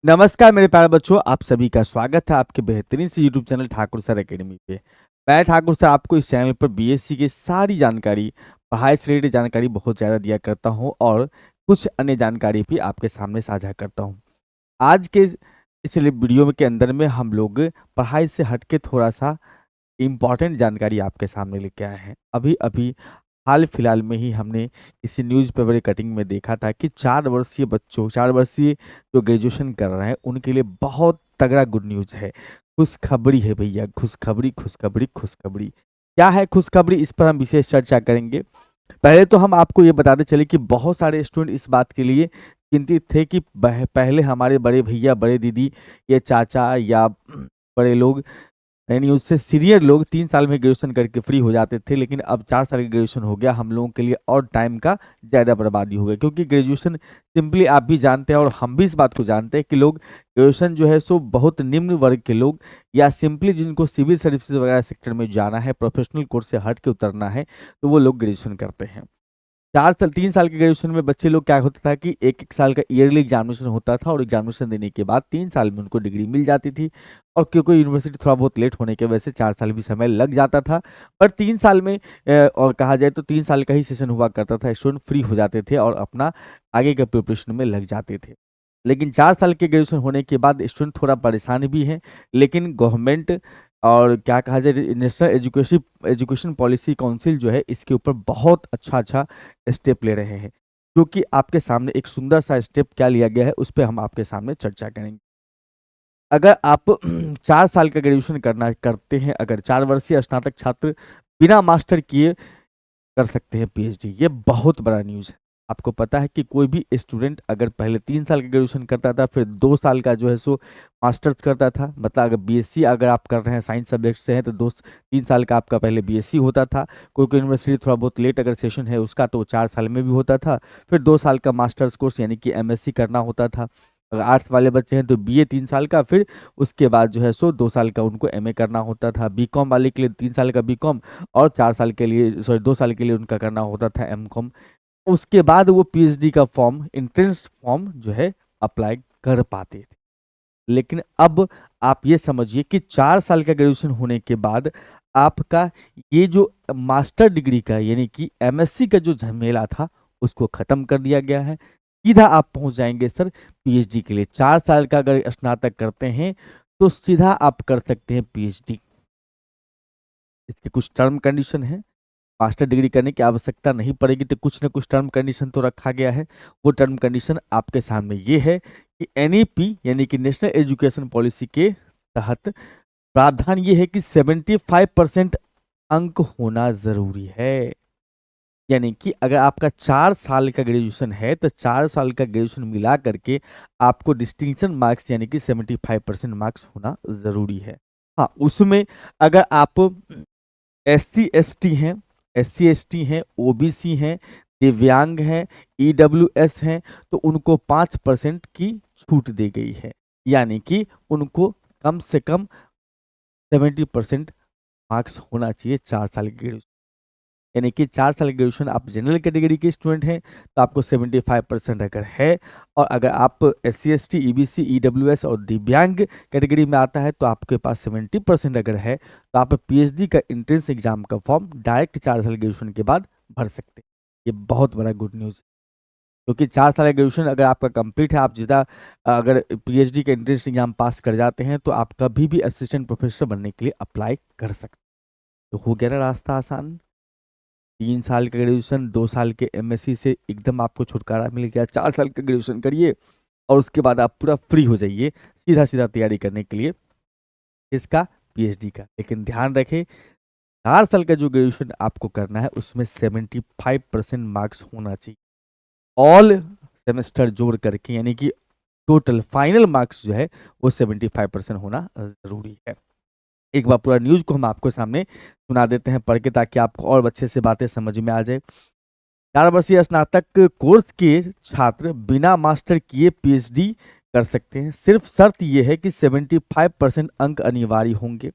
नमस्कार मेरे प्यारे बच्चों, आप सभी का स्वागत है आपके बेहतरीन से YouTube channel Thakur sir academy पे। मैं ठाकुर सर आपको इस चैनल पर बीएससी की सारी जानकारी, पढ़ाई से रिलेटेड जानकारी बहुत ज़्यादा दिया करता हूँ और कुछ अन्य जानकारी भी आपके सामने साझा करता हूँ। आज के इस वीडियो के अंदर में हम लोग पढ़ाई से हट के थोड़ा-सा इम्पोर्टेंट जानकारी आपके सामने लेके आए हैं। अभी-अभी हाल-फिलहाल में ही हमने किसी न्यूज़पेपर की कटिंग में देखा था कि 4 वर्षीय बच्चों 4 वर्षीय जो ग्रेजुएशन कर रहे हैं, उनके लिए बहुत तगड़ा गुड न्यूज़ है। खुशखबरी है भैया, खुशखबरी, खुशखबरी, खुशखबरी। क्या है खुशखबरी? इस पर हम विशेष चर्चा करेंगे। पहले तो हम आपको ये बताते चले कि बहुत सारे स्टूडेंट इस बात के लिए चिंतित थे कि पहले हमारे बड़े भैया, बड़े दीदी, ये चाचा या बड़े लोग यानी उससे सीनियर लोग 3 साल में ग्रेजुएशन करके फ्री हो जाते थे, लेकिन अब 4 साल की ग्रेजुएशन हो गया, हम लोगों के लिए और टाइम का ज़्यादा बर्बादी हो गई। क्योंकि ग्रेजुएशन सिंपली आप भी जानते हैं और हम भी इस बात को जानते हैं कि लोग ग्रेजुएशन जो है सो बहुत निम्न वर्ग के लोग या सिंपली जिनको सिविल सर्विसेज वगैरह सेक्टर में जाना है, प्रोफेशनल कोर्स से हट के उतरना है, तो वो लोग ग्रेजुएशन करते हैं। 4 साल 3 साल के ग्रेजुएशन में बच्चे लोग क्या होता था कि 1-1 साल का ईयरली एग्जामिनेशन होता था और एग्जामिनेशन देने के बाद 3 साल में उनको डिग्री मिल जाती थी और क्योंकि यूनिवर्सिटी थोड़ा बहुत लेट होने की वजह से 4 साल भी समय लग जाता था। पर 3 साल में और कहा जाए तो 3 साल का ही सेशन हुआ करता था, स्टूडेंट फ्री हो जाते थे और अपना आगे के प्रिपरेशन में लग जाते थे। लेकिन 4 साल के ग्रेजुएशन होने के बाद स्टूडेंट थोड़ा परेशान भी हैं, लेकिन गवर्नमेंट और क्या कहा जाए नेशनल एजुकेशन पॉलिसी काउंसिल जो है इसके ऊपर बहुत अच्छा स्टेप ले रहे हैं, जो कि आपके सामने एक सुंदर सा स्टेप क्या लिया गया है उस पे हम आपके सामने चर्चा करेंगे। अगर आप 4 साल का ग्रेजुएशन करना करते हैं, अगर 4 वर्षीय स्नातक छात्र बिना मास्टर किए कर सकते हैं पीएचडी, ये बहुत बड़ा न्यूज़ है। आपको पता है कि कोई भी स्टूडेंट अगर पहले 3 साल का ग्रेजुएशन करता था, फिर 2 साल का जो है सो मास्टर्स करता था। मतलब अगर बीएससी अगर आप कर रहे हैं साइंस सब्जेक्ट से हैं तो 3 साल का आपका पहले बीएससी होता था। कोई-कोई यूनिवर्सिटी थोड़ा बहुत लेट अगर सेशन है उसका तो 4 साल में भी होता था। फिर 2 साल का मास्टर्स कोर्स यानी कि एमएससी करना होता था। अगर आर्ट्स वाले बच्चे हैं तो बीए 3 साल का, फिर उसके बाद जो है सो 2 साल का उनको एमए करना होता था। बीकॉम वाले के लिए 3 साल का बीकॉम और 4 साल के लिए 2 साल के लिए उनका करना होता था एमकॉम। उसके बाद वो पीएचडी का फॉर्म, एंट्रेंस फॉर्म जो है अप्लाई कर पाते थे। लेकिन अब आप ये समझिए कि 4 साल का ग्रेजुएशन होने के बाद आपका ये जो मास्टर डिग्री का यानी कि एमएससी का जो झमेला था, उसको खत्म कर दिया गया है। सीधा आप पहुँच जाएँगे सर पीएचडी के लिए। 4 साल का अगर स्नातक करते हैं, तो सीधा आप कर सकते हैं पीएचडी। इसके कुछ टर्म कंडीशन हैं। मास्टर डिग्री करने की आवश्यकता नहीं पड़ेगी तो कुछ न कुछ टर्म कंडीशन तो रखा गया है। वो टर्म कंडीशन आपके सामने ये है कि एनईपी यानी कि नेशनल एजुकेशन पॉलिसी के तहत प्रावधान ये है कि 75% अंक होना ज़रूरी है। यानी कि अगर आपका 4 साल का ग्रेजुएशन है तो 4 साल का ग्रेजुएशन मिला करके आपको डिस्टिंक्शन मार्क्स यानी कि 75% मार्क्स होना ज़रूरी है। हाँ, उसमें अगर आप एससी-एसटी हैं, एससी-एसटी हैं, ओबीसी हैं, दिव्यांग हैं, ईडब्ल्यूएस हैं, तो उनको 5% की छूट दी गई है। यानी कि उनको कम से कम 70% मार्क्स होना चाहिए 4 साल की ग्रेजुएशन। यानी कि 4 साल की ग्रेजुएशन आप जनरल कैटेगरी के स्टूडेंट हैं, तो आपको 75% अगर है और अगर आप एससी-एसटी, ईबीसी, ईडब्ल्यूएस और दिव्यांग कैटेगरी में आता है, तो आपके पास 70% अगर है, तो आप पीएचडी का एंट्रेंस एग्जाम का फॉर्म डायरेक्ट 4 साल ग्रेजुएशन के बाद भर सकते हैं। ये बहुत बड़ा गुड न्यूज़ है, क्योंकि 4 साल का ग्रेजुएशन अगर आपका कंप्लीट है, आप सीधा अगर पीएचडी का एंट्रेंस एग्जाम पास कर जाते हैं, तो आप कभी भी असिस्टेंट प्रोफेसर बनने के लिए अप्लाई कर सकते हैं। तो हो गया ना रास्ता आसान। 3 साल का ग्रेजुएशन, 2 साल के एमएससी से एकदम आपको छुटकारा मिल गया। 4 साल का ग्रेजुएशन करिए और उसके बाद आप पूरा फ्री हो जाइए, सीधा-सीधा तैयारी करने के लिए इसका पीएचडी का। लेकिन ध्यान रखें 4 साल का जो ग्रेजुएशन आपको करना है उसमें 75% मार्क्स होना चाहिए। ऑल सेमेस्टर जोड़ करके यानी कि टोटल फाइनल मार्क्स जो है वो 75% होना ज़रूरी है। एक बार पूरा न्यूज़ को हम आपको सामने सुना देते हैं पढ़ के, ताकि आपको और अच्छे से बातें समझ में आ जाए। 4 वर्षीय स्नातक कोर्स के छात्र बिना मास्टर किए पीएचडी कर सकते हैं। सिर्फ शर्त ये है कि 75% अंक अनिवार्य होंगे।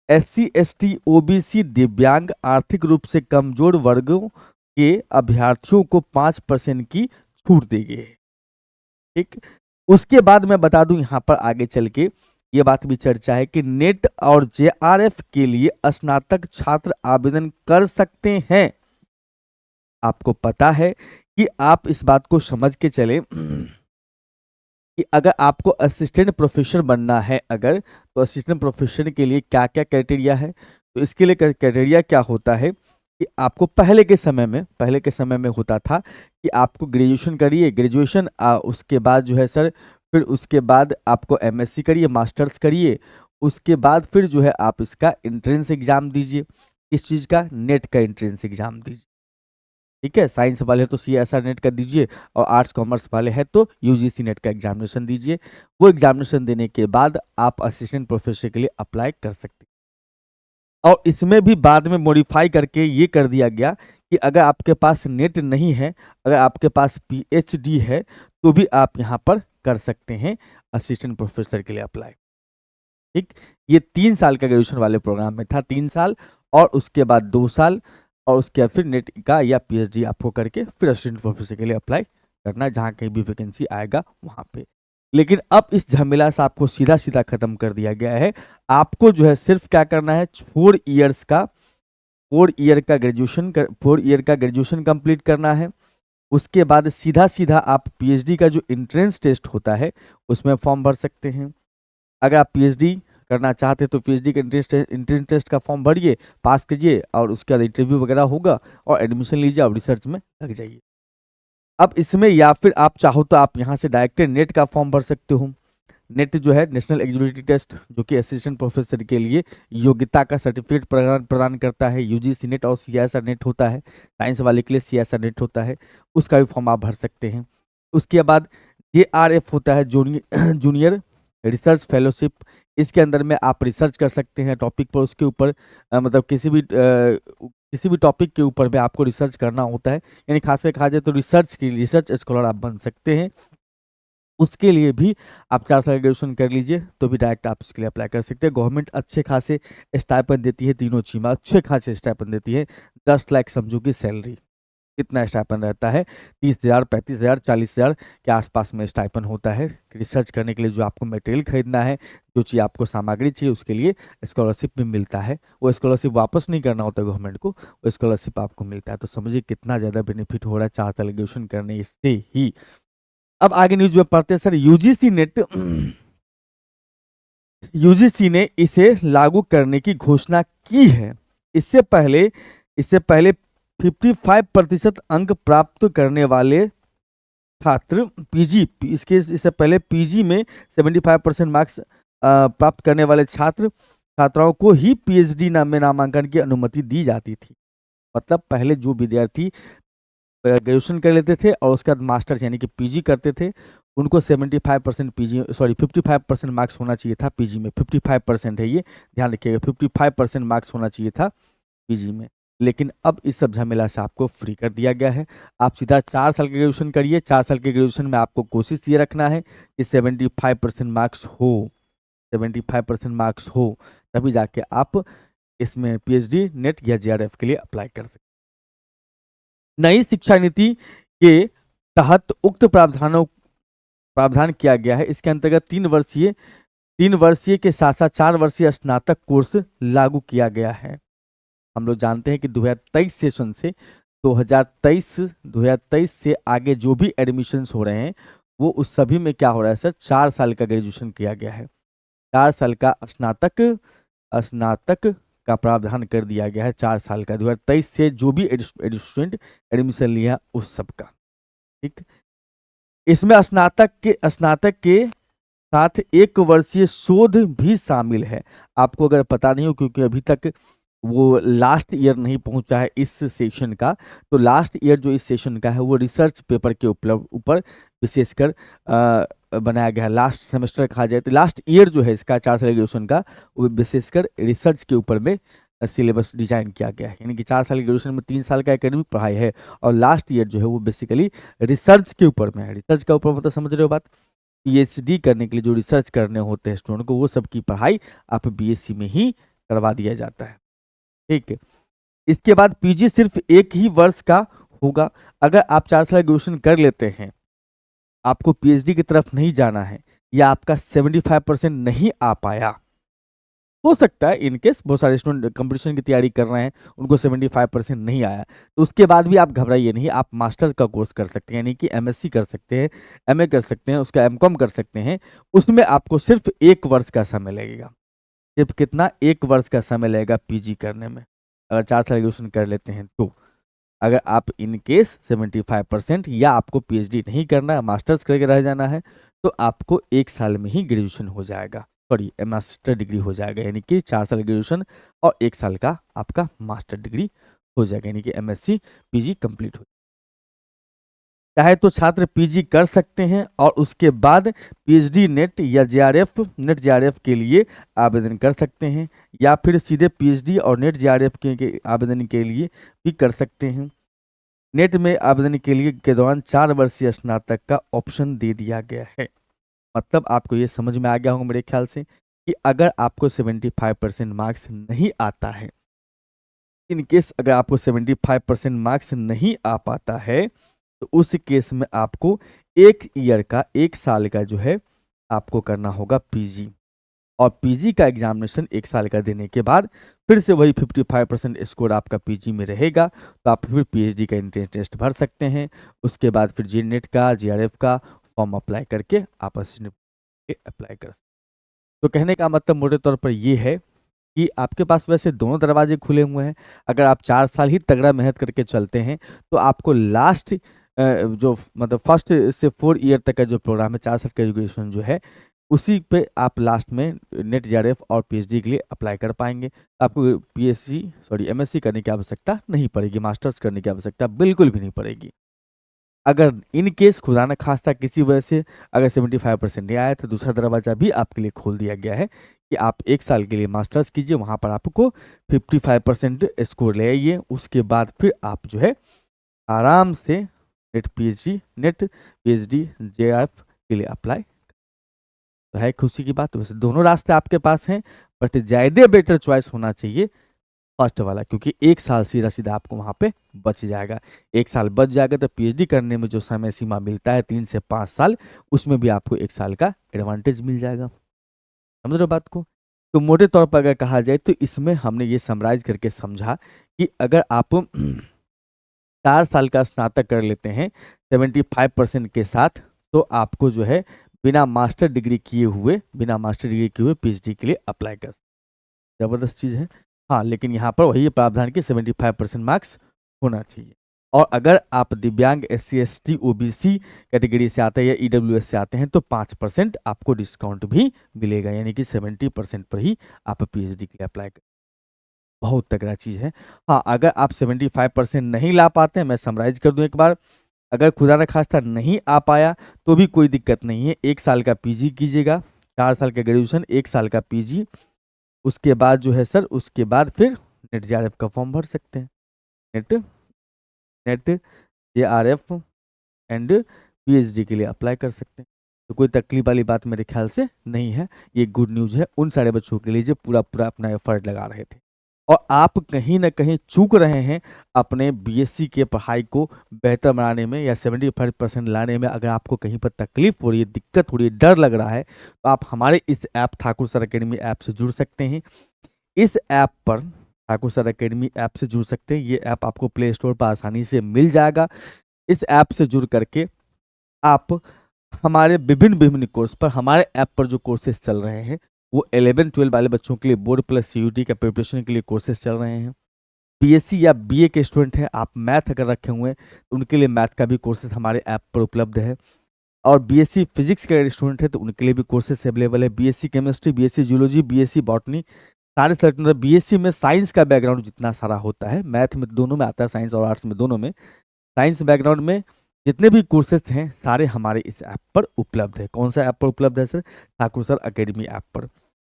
एससी, एसटी, ओबीसी, दिव्यांग, आर्थिक रूप से कमजोर वर्गों के अभ्यर्थियों को 5% की छूट दी गई है। ठीक, उसके बाद मैं बता दूं यहाँ पर आगे चल के ये बात भी चर्चा है कि नेट और जेआरएफ के लिए स्नातक छात्र आवेदन कर सकते हैं। आपको पता है कि आप इस बात को समझ के चले कि अगर आपको असिस्टेंट प्रोफेसर बनना है अगर, तो असिस्टेंट प्रोफेसर के लिए क्या क्या क्राइटेरिया है। तो इसके लिए क्राइटेरिया क्या होता है कि आपको पहले के समय में होता था कि आपको ग्रेजुएशन करिए, ग्रेजुएशन उसके बाद जो है सर, फिर उसके बाद आपको एमएससी करिए, मास्टर्स करिए, उसके बाद फिर जो है आप इसका एंट्रेंस एग्जाम दीजिए। इस चीज़ का नेट का एंट्रेंस एग्जाम दीजिए। ठीक है, साइंस वाले तो सीएसआर नेट का दीजिए और आर्ट्स कॉमर्स वाले हैं तो यूजीसी नेट का एग्जामिनेशन दीजिए। वो एग्जामिनेशन देने के बाद आप असिस्टेंट प्रोफेसर के लिए अप्लाई कर सकते हैं। और इसमें भी बाद में मॉडिफाई करके ये कर दिया गया कि अगर आपके पास नेट नहीं है, अगर आपके पास पीएचडी है, तो भी आप यहाँ पर कर सकते हैं असिस्टेंट प्रोफेसर के लिए अप्लाई। ठीक, ये 3 साल का ग्रेजुएशन वाले प्रोग्राम में था, 3 साल, और उसके बाद 2 साल, और उसके बाद फिर नेट का या पीएचडी आपको करके फिर असिस्टेंट प्रोफेसर के लिए अप्लाई करना है, जहाँ कहीं भी वैकेंसी आएगा वहाँ पे। लेकिन अब इस झमेला से आपको सीधा सीधा खत्म कर दिया गया है। आपको जो है सिर्फ क्या करना है, 4 ईयर का ग्रेजुएशन कंप्लीट करना है। उसके बाद सीधा सीधा आप पीएचडी का जो एंट्रेंस टेस्ट होता है उसमें फॉर्म भर सकते हैं। अगर आप पीएचडी करना चाहते हैं तो पीएचडी के एंट्रेंस टेस्ट का फॉर्म भरिए, पास कीजिए, और उसके बाद इंटरव्यू वगैरह होगा और एडमिशन लीजिए और रिसर्च में लग जाइए। अब इसमें या फिर आप चाहो तो आप यहाँ से डायरेक्ट नेट का फॉर्म भर सकते हो। नेट जो है नेशनल एलिजिबिलिटी टेस्ट, जो कि असिस्टेंट प्रोफेसर के लिए योग्यता का सर्टिफिकेट प्रदान करता है। यूजीसी नेट और सीएसआर नेट होता है, साइंस वाले के लिए सीएसआर नेट होता है, उसका भी फॉर्म आप भर सकते हैं। उसके बाद जेआरएफ होता है, जूनियर रिसर्च फेलोशिप। इसके अंदर में आप रिसर्च कर सकते हैं टॉपिक पर, उसके ऊपर मतलब किसी भी टॉपिक के ऊपर में आपको रिसर्च करना होता है, यानी खास कर कहा जाए तो रिसर्च स्कॉलर आप बन सकते हैं। उसके लिए भी आप 4 साल का ग्रेजुएशन कर लीजिए तो भी डायरेक्ट आप इसके लिए अप्लाई कर सकते हैं। गवर्नमेंट अच्छे खासे स्टाइपेंड देती है, तीनों चीज़ में अच्छे खासे स्टाइपेंड देती है। 10 लाख समझो कि सैलरी, इतना स्टाइपेंड रहता है। 30,000, 35,000, 40,000 के आसपास में स्टाइपेंड होता है। रिसर्च करने के लिए जो आपको मटेरियल खरीदना है, जो चीज़ आपको सामग्री चाहिए, उसके लिए स्कॉलरशिप भी मिलता है। वो स्कॉलरशिप वापस नहीं करना होता गवर्नमेंट को, वो स्कॉलरशिप आपको मिलता है। तो समझिए कितना ज़्यादा बेनिफिट हो रहा है 4 साल ग्रेजुएशन करने से ही। अब आगे न्यूज में पढ़ते हैं सर, यूजीसी ने इसे लागू करने की घोषणा की है। इससे पहले इससे पहले 55% अंक प्राप्त करने वाले छात्र इससे पहले पीजी में 75% मार्क्स प्राप्त करने वाले छात्राओं को ही पीएचडी में नामांकन की अनुमति दी जाती थी। मतलब पहले जो विद्यार्थी ग्रेजुएशन कर लेते थे और उसके बाद मास्टर्स यानी कि पीजी करते थे, उनको 55% मार्क्स होना चाहिए था पीजी में। 55% है, ये ध्यान रखिएगा, 55% मार्क्स होना चाहिए था पीजी में। लेकिन अब इस सब झमेला से आपको फ्री कर दिया गया है। आप सीधा 4 साल का ग्रेजुएशन करिए। 4 साल के ग्रेजुएशन में आपको कोशिश ये रखना है कि 75% मार्क्स हो, 75% मार्क्स हो, तभी जाके आप इसमें पीएचडी, नेट या जेआरएफ के लिए अप्लाई कर सकते। नई शिक्षा नीति के तहत उक्त प्रावधान किया गया है। इसके अंतर्गत 3 वर्षीय के साथ साथ 4 वर्षीय स्नातक कोर्स लागू किया गया है। हम लोग जानते हैं कि 2023 सेशन से 2023 से आगे जो भी एडमिशन्स हो रहे हैं वो उस सभी में क्या हो रहा है सर, 4 साल का ग्रेजुएशन किया गया है। 4 साल का स्नातक का प्रावधान कर दिया गया है। 4 साल का 2023 से जो भी स्टूडेंट एडमिशन लिया उस सब का। ठीक, इसमें स्नातक के साथ 1 वर्षीय शोध भी शामिल है। आपको अगर पता नहीं हो, क्योंकि अभी तक वो लास्ट ईयर नहीं पहुंचा है इस सेशन का, तो लास्ट ईयर जो इस सेशन का है वो रिसर्च पेपर के ऊपर विशेषकर बनाया गया है। लास्ट सेमेस्टर कहा जाए तो लास्ट ईयर जो है इसका 4 साल ग्रेजुएशन का, वो विशेषकर रिसर्च के ऊपर में सिलेबस डिजाइन किया गया है। यानी कि 4 साल ग्रेजुएशन में 3 साल का एकेडमिक पढ़ाई है और लास्ट ईयर जो है वो बेसिकली रिसर्च के ऊपर में है। रिसर्च का ऊपर मतलब समझ रहे हो बात, पीएचडी करने के लिए जो रिसर्च करने होते हैं स्टूडेंट को, वो सब की पढ़ाई आप बीएससी में ही करवा दिया जाता है। ठीक है, इसके बाद पीजी सिर्फ 1 ही वर्ष का होगा। अगर आप 4 साल ग्रेजुएशन कर लेते हैं आपको पीएचडी की तरफ नहीं जाना है या आपका 75% नहीं आ पाया, हो सकता है इन केस बहुत सारे स्टूडेंट कंपटीशन की तैयारी कर रहे हैं, उनको 75% नहीं आया, तो उसके बाद भी आप घबराइए नहीं, आप मास्टर का कोर्स कर सकते हैं, यानी कि एमएससी कर सकते हैं, एमए कर सकते हैं, उसका एमकॉम कर सकते हैं। उसमें आपको सिर्फ 1 वर्ष का समय लगेगा। सिर्फ कितना? 1 वर्ष का समय लगेगा पीजी करने में, अगर 4 साल ग्रेजुएशन कर लेते हैं तो। अगर आप इन केस 75% या आपको पीएचडी नहीं करना है, मास्टर्स करके रह जाना है, तो आपको 1 साल में ही ग्रेजुएशन हो जाएगा, सॉरी मास्टर डिग्री हो जाएगा, यानी कि 4 साल ग्रेजुएशन और 1 साल का आपका मास्टर डिग्री हो जाएगा, यानी कि एमएससी पीजी कंप्लीट हो। चाहे तो छात्र पीजी कर सकते हैं और उसके बाद पीएचडी नेट या जेआरएफ नेट जेआरएफ के लिए आवेदन कर सकते हैं, या फिर सीधे पीएचडी और नेट जेआरएफ के आवेदन के लिए भी कर सकते हैं। नेट में आवेदन के लिए के दौरान 4 वर्षीय स्नातक का ऑप्शन दे दिया गया है। मतलब आपको ये समझ में आ गया होगा मेरे ख्याल से कि अगर आपको 75% मार्क्स नहीं आता है, इन केस अगर आपको 75% मार्क्स नहीं आ पाता है, तो उस केस में आपको 1 ईयर का 1 साल का जो है आपको करना होगा पीजी, और पीजी का एग्जामिनेशन 1 साल का देने के बाद फिर से वही 55% स्कोर आपका पीजी में रहेगा, तो आप फिर पीएचडी का एंट्रेंस टेस्ट भर सकते हैं। उसके बाद फिर जी नेट का जेआरएफ का फॉर्म अप्लाई करके आप अप्लाई कर सकते हैं। तो कहने का मतलब मोटे तौर पर ये है कि आपके पास वैसे दोनों दरवाजे खुले हुए हैं। अगर आप 4 साल ही तगड़ा मेहनत करके चलते हैं, तो आपको लास्ट जो मतलब फर्स्ट से 4 ईयर तक का जो प्रोग्राम है, 4 साल का एजुकेशन जो है, उसी पे आप लास्ट में नेट जेआरएफ और पीएचडी के लिए अप्लाई कर पाएंगे। आपको एमएससी करने की आवश्यकता नहीं पड़ेगी, मास्टर्स करने की आवश्यकता बिल्कुल भी नहीं पड़ेगी। अगर इन केस खुदा न खास्ता किसी वजह से अगर 75% नहीं आया, तो दूसरा दरवाजा भी आपके लिए खोल दिया गया है कि आप 1 साल के लिए मास्टर्स कीजिए, वहाँ पर आपको 55% स्कोर ले आइए। उसके बाद फिर आप जो है आराम से नेट पीएचडी जेआरएफ के लिए अप्लाई। तो है खुशी की बात। वैसे दोनों रास्ते आपके पास हैं, बट ज़्यादा बेटर चॉइस होना चाहिए फर्स्ट वाला, क्योंकि 1 साल सीधा सीधा आपको वहाँ पे बच जाएगा। 1 साल बच जाएगा तो पीएचडी करने में जो समय सीमा मिलता है 3 से 5 साल, उसमें भी आपको 1 साल का एडवांटेज मिल जाएगा। समझ रहे हो बात को? तो मोटे तौर पर अगर कहा जाए तो इसमें हमने ये समराइज करके समझा कि अगर आप 4 साल का स्नातक कर लेते हैं 75% के साथ, तो आपको जो है बिना मास्टर डिग्री किए हुए पीएचडी के लिए अप्लाई कर सकते। जबरदस्त चीज़ है। हाँ, लेकिन यहाँ पर वही प्रावधान कि 75% मार्क्स होना चाहिए। और अगर आप दिव्यांग SC ST OBC कैटेगरी से आते हैं या EWS से आते हैं, तो 5% आपको डिस्काउंट भी मिलेगा, यानी कि 70% पर ही आप पीएचडी के लिए अप्लाई कर। बहुत तगड़ा चीज़ है। हाँ, अगर आप 75% नहीं ला पाते हैं, मैं समराइज कर दूं एक बार, अगर खुदा न खास्ता नहीं आ पाया तो भी कोई दिक्कत नहीं है। 1 साल का पीजी कीजिएगा, 4 साल का ग्रेजुएशन, 1 साल का पीजी, उसके बाद जो है सर, उसके बाद फिर नेट जेआरएफ का फॉर्म भर सकते हैं। नेट जेआरएफ एंड पीएचडी के लिए अप्लाई कर सकते हैं। तो कोई तकलीफ वाली बात मेरे ख्याल से नहीं है। ये गुड न्यूज़ है उन सारे बच्चों के लिए जो पूरा पूरा अपना एफर्ट लगा रहे थे। और आप कहीं ना कहीं चूक रहे हैं अपने बीएससी के पढ़ाई को बेहतर बनाने में या 75% लाने में। अगर आपको कहीं पर तकलीफ हो रही है, दिक्कत हो रही है, डर लग रहा है, तो आप हमारे इस app Thakur sir academy app से जुड़ सकते हैं। इस ऐप पर ठाकुर सर अकेडमी ऐप से जुड़ सकते हैं। ये ऐप आपको प्ले स्टोर पर आसानी से मिल जाएगा। इस ऐप से जुड़ करके आप हमारे विभिन्न कोर्स पर, हमारे ऐप पर जो कोर्सेज चल रहे हैं वो 11-12 वाले बच्चों के लिए बोर्ड प्लस सीयूटी का प्रिपरेशन के लिए कोर्सेज चल रहे हैं। बीएससी या बीए के स्टूडेंट हैं, आप मैथ अगर रखे हुए हैं तो उनके लिए मैथ का भी कोर्सेज हमारे ऐप पर उपलब्ध है। और बीएससी फिजिक्स के स्टूडेंट है तो उनके लिए भी कोर्सेज अवेलेबल है। BSc chemistry, BSc zoology, BSc botany, सारे सब्जेक्ट। बीएससी में साइंस का बैकग्राउंड जितना सारा होता है, मैथ में दोनों में आता है, साइंस और आर्ट्स में दोनों में, साइंस बैकग्राउंड में जितने भी कोर्सेज हैं सारे हमारे इस ऐप पर उपलब्ध है। कौन सा ऐप पर उपलब्ध है sir? Thakur sir academy app पर।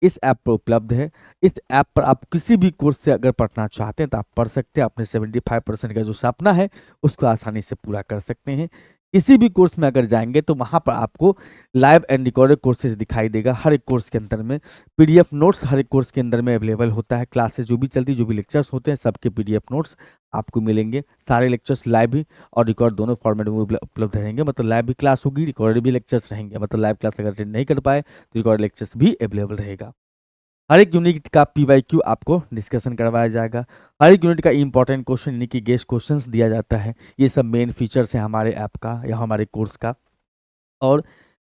इस ऐप पर उपलब्ध है। इस ऐप पर आप किसी भी कोर्स से अगर पढ़ना चाहते हैं तो आप पढ़ सकते हैं। अपने 75% का जो सपना है उसको आसानी से पूरा कर सकते हैं। किसी भी कोर्स में अगर जाएंगे तो वहाँ पर आपको लाइव एंड रिकॉर्डेड कोर्सेज दिखाई देगा हर एक कोर्स के अंदर में। पीडीएफ नोट्स हर एक कोर्स के अंदर में अवेलेबल होता है। क्लासेस जो भी चलती, जो भी लेक्चर्स होते हैं, सबके पीडीएफ नोट्स आपको मिलेंगे। सारे लेक्चर्स लाइव भी और रिकॉर्ड दोनों फॉर्मेट में उपलब्ध रहेंगे। मतलब लाइव भी क्लास होगी, रिकॉर्डेड भी लेक्चर्स रहेंगे। मतलब लाइव क्लास अगर अटेंड नहीं कर पाए तो रिकॉर्ड लेक्चर्स भी अवेलेबल रहेगा। हर एक यूनिट का पीवाईक्यू आपको डिस्कशन करवाया जाएगा। हर एक यूनिट का इंपॉर्टेंट क्वेश्चन यानी कि गेस्ट क्वेश्चंस दिया जाता है। ये सब मेन फीचर्स हैं हमारे ऐप का या हमारे कोर्स का। और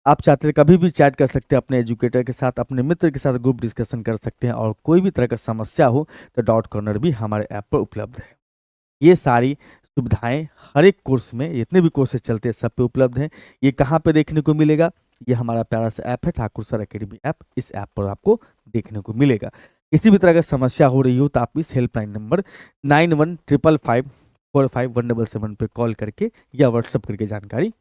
आप चाहते हैं कभी भी चैट कर सकते हैं अपने एजुकेटर के साथ, अपने मित्र के साथ ग्रुप डिस्कशन कर सकते हैं। और कोई भी तरह का समस्या हो तो डाउट कॉर्नर भी हमारे ऐप पर उपलब्ध है। ये सारी सुविधाएं हर एक कोर्स में, जितने भी कोर्सेज चलते हैं सब पे उपलब्ध हैं। ये कहाँ पे देखने को मिलेगा? ये हमारा प्यारा सा ऐप है ठाकुर सर एकेडमी ऐप। इस ऐप पर आपको देखने को मिलेगा। किसी भी तरह का समस्या हो रही हो तो आप इस हेल्पलाइन नंबर 9155545177 पे कॉल करके या व्हाट्सअप करके जानकारी।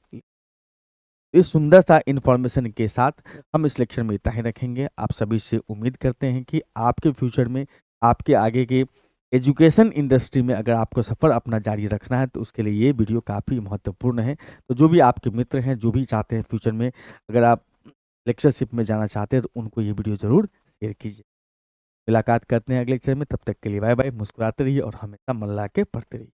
इस सुंदर सा इन्फॉर्मेशन के साथ हम इस लेक्चर में इतना ही रखेंगे। आप सभी से उम्मीद करते हैं कि आपके फ्यूचर में, आपके आगे के एजुकेशन इंडस्ट्री में अगर आपको सफ़र अपना जारी रखना है तो उसके लिए ये वीडियो काफ़ी महत्वपूर्ण है। तो जो भी आपके मित्र हैं, जो भी चाहते हैं फ्यूचर में अगर आप लेक्चरशिप में जाना चाहते हैं तो उनको ये वीडियो ज़रूर शेयर कीजिए। मुलाकात करते हैं अगले लेक्चर में। तब तक के लिए बाय बाय। मुस्कुराते रहिए और हमेशा मन ला के पढ़ते रहिए।